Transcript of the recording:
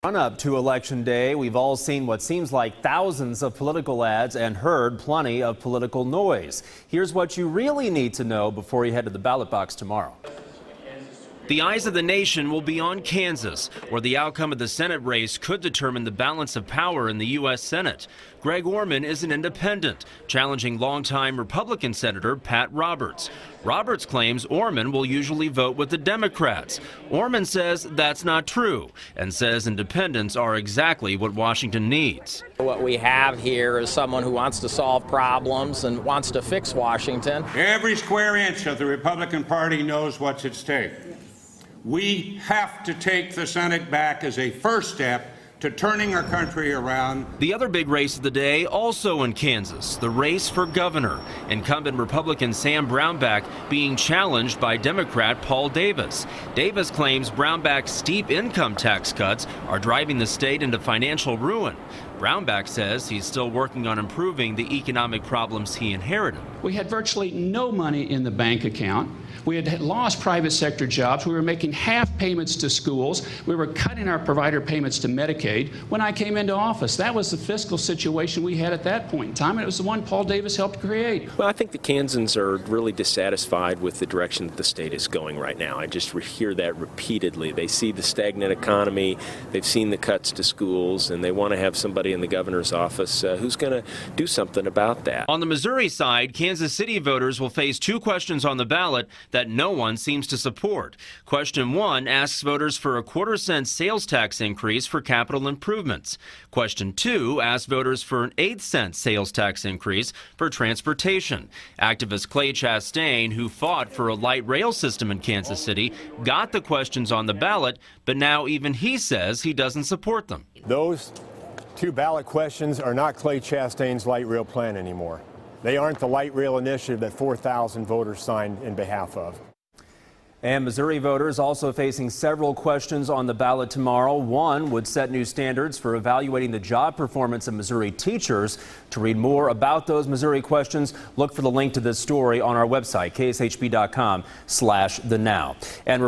Run-up to Election Day, we've all seen what seems like thousands of political ads and heard plenty of political noise. Here's what you really need to know before you head to the ballot box tomorrow. The eyes of the nation will be on Kansas, where the outcome of the Senate race could determine the balance of power in the U.S. Senate. Greg Orman is an independent, challenging longtime Republican Senator Pat Roberts. Roberts claims Orman will usually vote with the Democrats. Orman says that's not true and says independents are exactly what Washington needs. What we have here is someone who wants to solve problems and wants to fix Washington. Every square inch of the Republican Party knows what's at stake. We have to take the Senate back as a first step to turning our country around. The other big race of the day also in Kansas, the race for governor. Incumbent Republican Sam Brownback being challenged by Democrat Paul Davis. Davis claims Brownback's steep income tax cuts are driving the state into financial ruin. Brownback says he's still working on improving the economic problems he inherited. We had virtually no money in the bank account. We had lost private sector jobs. We were making half payments to schools. We were cutting our provider payments to Medicaid. When I came into office, that was the fiscal situation we had at that point in time, and it was the one Paul Davis helped create. Well, I think the Kansans are really dissatisfied with the direction that the state is going right now. I just hear that repeatedly. They see the stagnant economy, they've seen the cuts to schools, and they want to have somebody in the governor's office who's going to do something about that. On the Missouri side, Kansas City voters will face two questions on the ballot that no one seems to support. Question 1 asks voters for a 1/4-cent sales tax increase for capital improvements. Question 2 asks voters for an 8-cent sales tax increase for transportation. Activist Clay Chastain, who fought for a light rail system in Kansas City, got the questions on the ballot, but now even he says he doesn't support them. Those two ballot questions are not Clay Chastain's light rail plan anymore. They aren't the light rail initiative that 4,000 voters signed in behalf of. And Missouri voters also facing several questions on the ballot tomorrow. One would set new standards for evaluating the job performance of Missouri teachers. To read more about those Missouri questions, look for the link to this story on our website, kshb.com/thenow. And